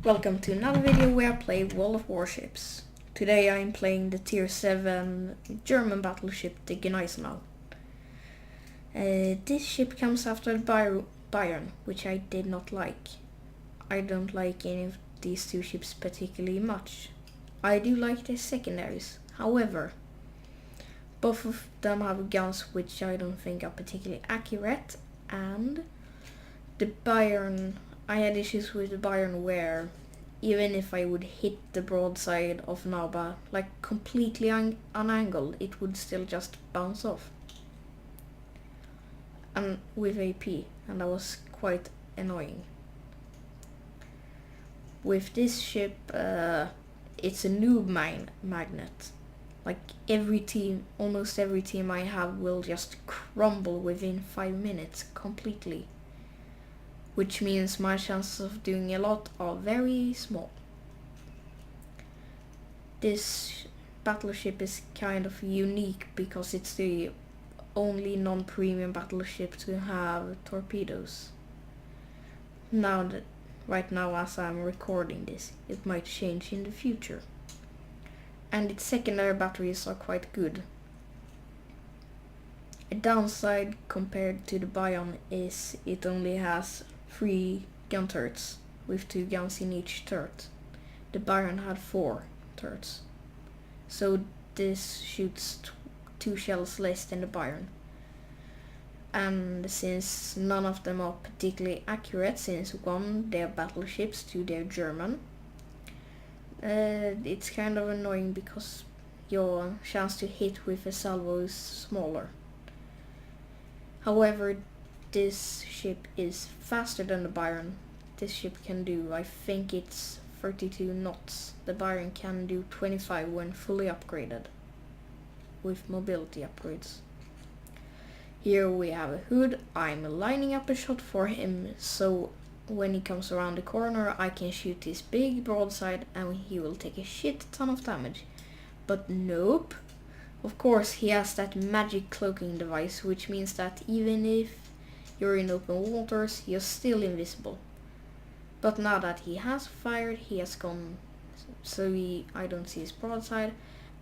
Welcome to another video where I play World of Warships. Today I am playing the tier 7 German battleship, the Gneisenau. This ship comes after the Bayern, which I did not like. I don't like any of these two ships particularly much. I do like their secondaries, however, both of them have guns which I don't think are particularly accurate, and the Bayern, I had issues with the Bayern where even if I would hit the broadside of Naba, like completely unangled, it would still just bounce off. And with AP, and that was quite annoying. With this ship, it's a noob magnet. Like almost every team I have will just crumble within 5 minutes completely. Which means my chances of doing a lot are very small. This battleship is kind of unique because it's the only non-premium battleship to have torpedoes. Right now as I'm recording this, it might change in the future. And its secondary batteries are quite good. A downside compared to the Bayern is it only has 3 gun turrets, with 2 guns in each turret. The Bayern had 4 turrets. So this shoots 2 shells less than the Bayern. And since none of them are particularly accurate, since one, they're battleships, 2, they're German, it's kind of annoying because your chance to hit with a salvo is smaller. However, this ship is faster than the Bayern. This ship can do, I think it's 32 knots. The Bayern can do 25 when fully upgraded with mobility upgrades. Here we have a hood. I'm lining up a shot for him, so when he comes around the corner I can shoot his big broadside and he will take a shit ton of damage. But nope. Of course he has that magic cloaking device, which means that even if you're in open waters, you're still invisible. But now that he has fired, he has gone, so I don't see his broadside.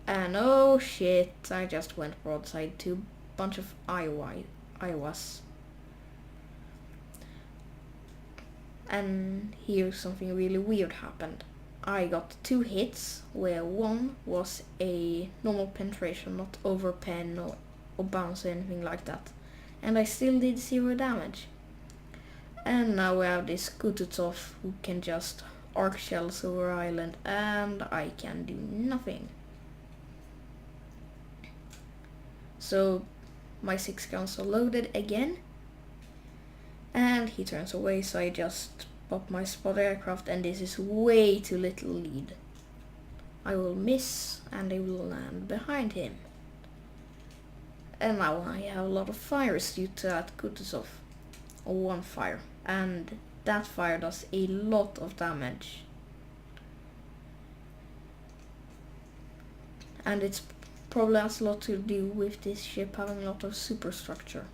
And oh shit, I just went broadside to a bunch of Iowas. And here something really weird happened. I got 2 hits, where one was a normal penetration, not over pen or bounce or anything like that. And I still did 0 damage. And now we have this Kutuzov who can just arc shells over island and I can do nothing. So my 6 guns are loaded again. And he turns away, so I just pop my spot aircraft, and this is way too little lead. I will miss and they will land behind him. And now I have a lot of fires due to that Kutuzov, or 1 fire, and that fire does a lot of damage. And it's probably has a lot to do with this ship having a lot of superstructure,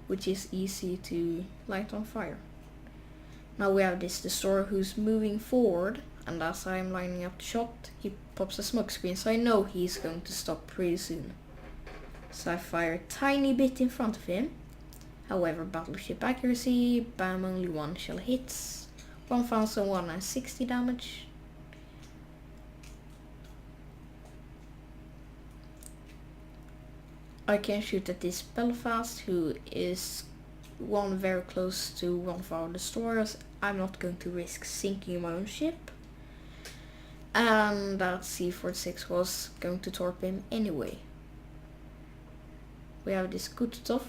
which is easy to light on fire. Now we have this destroyer who's moving forward, and as I'm lining up the shot, he pops a smoke screen, so I know he's going to stop pretty soon. So I fire a tiny bit in front of him. However, battleship accuracy, bam, only 1 shell hits, 1160 damage. I can shoot at this Belfast, who is one very close to one of our destroyers. I'm not going to risk sinking my own ship. And that C-46 was going to torp him anyway. We have this Kutuzov,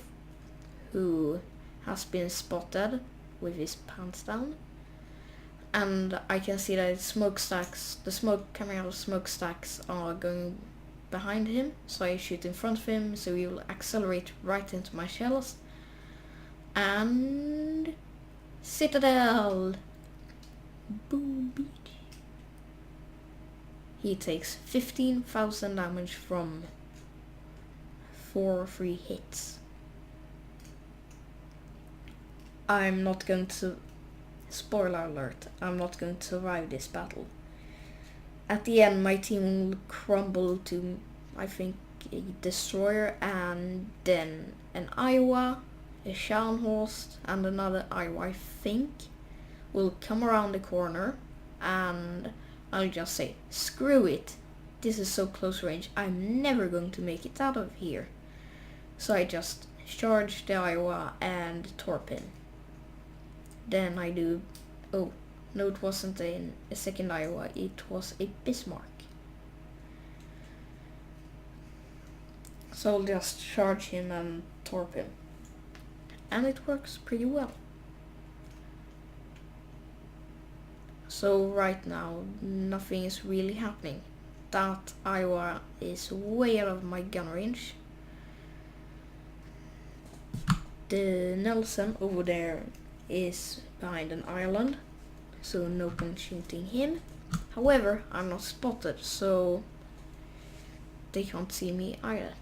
who has been spotted with his pants down. And I can see that the smoke coming out of smokestacks are going behind him, so I shoot in front of him, so he will accelerate right into my shells. And Citadel! Boom, beach. He takes 15,000 damage from 4 free hits. I'm not going to spoiler alert, I'm not going to survive this battle. At the end, my team will crumble to, I think, a destroyer, and then an Iowa, a Scharnhorst, and another Iowa, I think, will come around the corner, and I'll just say, screw it. This is so close range, I'm never going to make it out of here. So I just charge the Iowa and torpin. Then I do, oh, no, it wasn't a second Iowa, it was a Bismarck. So I'll just charge him and torpin. And it works pretty well. So right now, nothing is really happening. That Iowa is way out of my gun range. The Nelson over there is behind an island, so no point shooting him. However, I'm not spotted, so they can't see me either.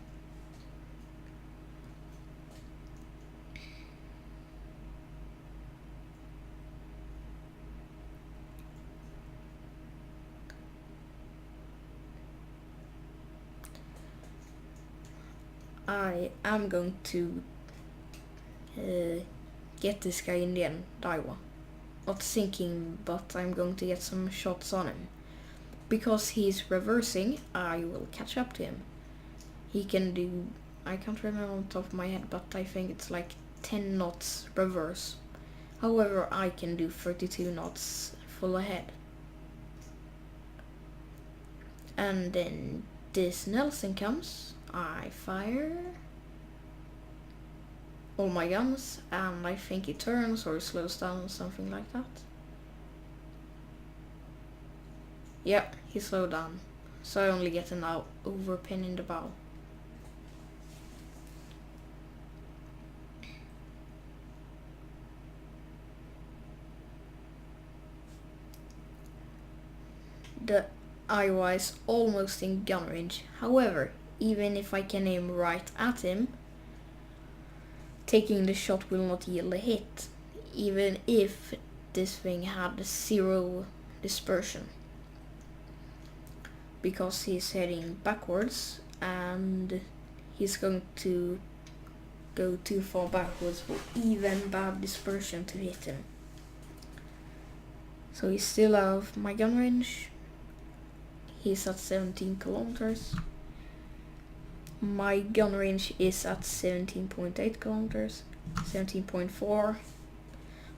I am going to get this guy in the end, Iowa. Not thinking, but I'm going to get some shots on him. Because he's reversing, I will catch up to him. He can do, I can't remember on top of my head, but I think it's like 10 knots reverse. However, I can do 32 knots full ahead. And then this Nelson comes, I fire all my guns, and I think he turns or slows down, something like that. Yep, he slowed down, so I only get an overpin in the bow. The Iowa is almost in gun range. However, even if I can aim right at him, taking the shot will not yield a hit, even if this thing had 0 dispersion. Because he's heading backwards, and he's going to go too far backwards for even bad dispersion to hit him. So he's still out of my gun range. He's at 17 kilometers. My gun range is at 17.8 kilometers, 17.4.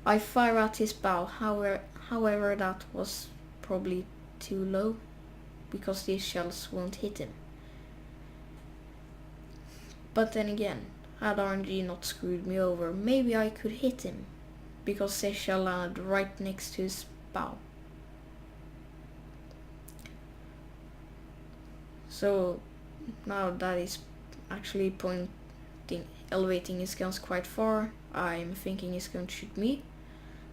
I fire at his bow, however that was probably too low, because these shells won't hit him. But then again, had RNG not screwed me over, maybe I could hit him, because they shell landed right next to his bow. So now that is actually elevating his guns quite far, I'm thinking he's going to shoot me.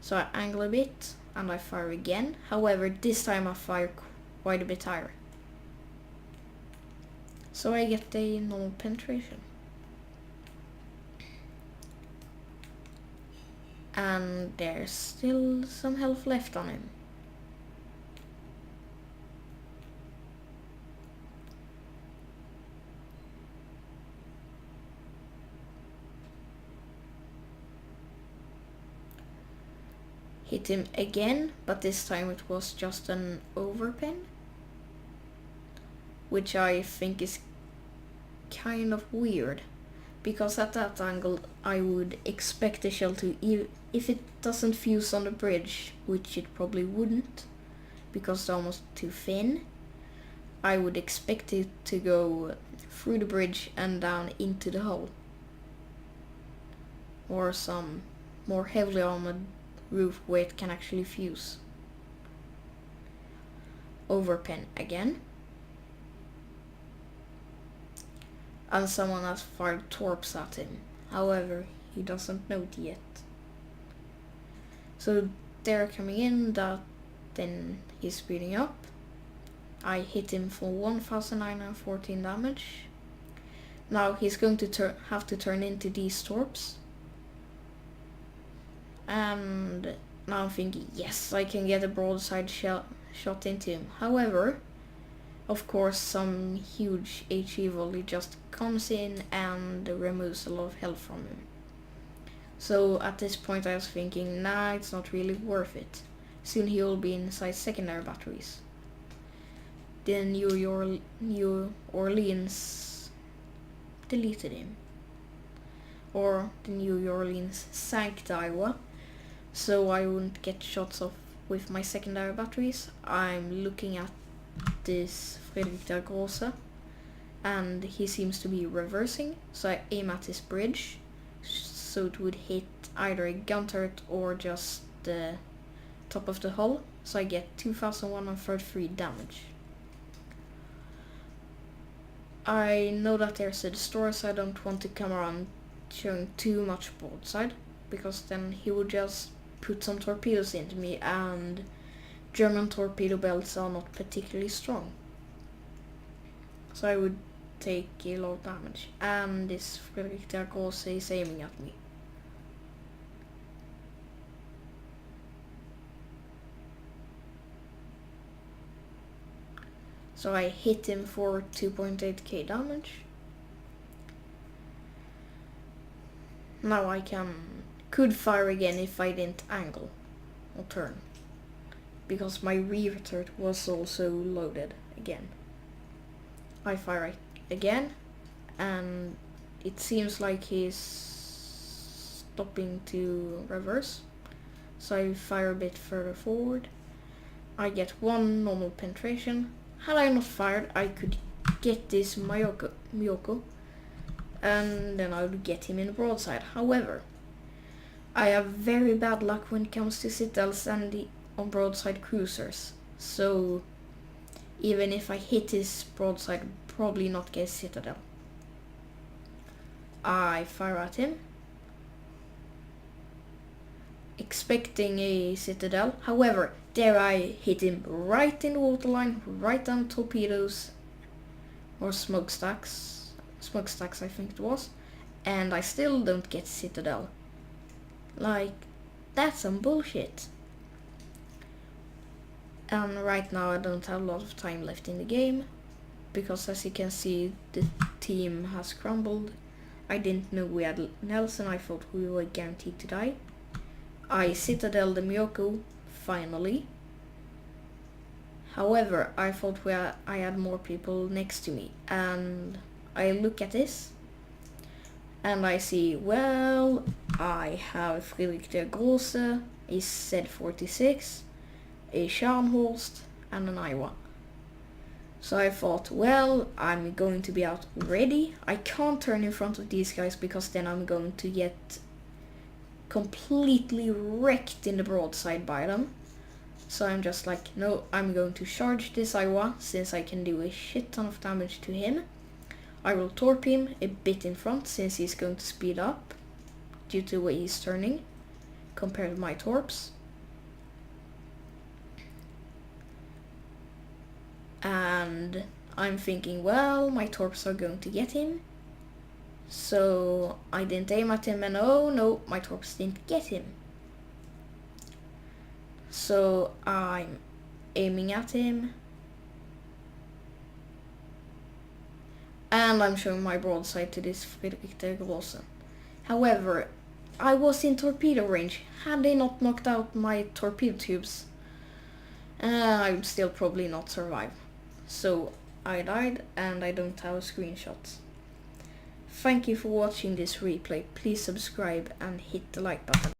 So I angle a bit and I fire again. However, this time I fire quite a bit higher. So I get a normal penetration. And there's still some health left on him. Hit him again, but this time it was just an overpin, which I think is kind of weird, because at that angle I would expect the shell to, if it doesn't fuse on the bridge, which it probably wouldn't, because it's almost too thin, I would expect it to go through the bridge and down into the hull, or some more heavily armored roof where it can actually fuse. Overpin again. And someone has fired torps at him. However, he doesn't know it yet. So they're coming in, then he's speeding up. I hit him for 1914 damage. Now he's going to have to turn into these torps. And Now I'm thinking, yes, I can get a broadside shot into him. However, of course, some huge HE volley just comes in and removes a lot of health from him. So at this point I was thinking, nah, it's not really worth it. Soon he will be inside secondary batteries. Then New Orleans deleted him. Or the New Orleans sank the Iowa, so I wouldn't get shots off with my secondary batteries. I'm looking at this Fredrik der Grosse, and he seems to be reversing, so I aim at his bridge, so it would hit either a gun turret or just the top of the hull, so I get 2133 damage. I know that there's a destroyer, so I don't want to come around showing too much broadside, because then he would just put some torpedoes into me, and German torpedo belts are not particularly strong. So I would take a lot of damage, and this Fredrik der Grosse is aiming at me. So I hit him for 2.8k damage. Now I could fire again if I didn't angle or turn, because my rear turret was also loaded again. I fire again, and it seems like he's stopping to reverse, so I fire a bit further forward. I get one normal penetration. Had I not fired, I could get this Miyoko, and then I would get him in the broadside. However, I have very bad luck when it comes to citadels and on broadside cruisers, so even if I hit his broadside, probably not get a citadel. I fire at him, expecting a citadel. However, there I hit him right in the waterline, right on torpedoes or smokestacks I think it was, and I still don't get citadel. Like, that's some bullshit. And right now I don't have a lot of time left in the game, because as you can see, the team has crumbled. I didn't know we had Nelson, I thought we were guaranteed to die. I citadel the Miyoko, finally. However, I thought I had more people next to me, and I look at this, and I see, well, I have Fredrik der Grosse, a Z46, a Scharnhorst, and an Iowa. So I thought, well, I'm going to be out ready. I can't turn in front of these guys, because then I'm going to get completely wrecked in the broadside by them. So I'm just like, no, I'm going to charge this Iowa, since I can do a shit ton of damage to him. I will torp him a bit in front, since he's going to speed up due to the way he's turning compared to my torps. And I'm thinking, well, my torps are going to get him. So I didn't aim at him, and oh no, my torps didn't get him. So I'm aiming at him, and I'm showing my broadside to this Fredrik der Grosse. However, I was in torpedo range. Had they not knocked out my torpedo tubes, I would still probably not survive. So I died, and I don't have screenshots. Thank you for watching this replay. Please subscribe and hit the like button.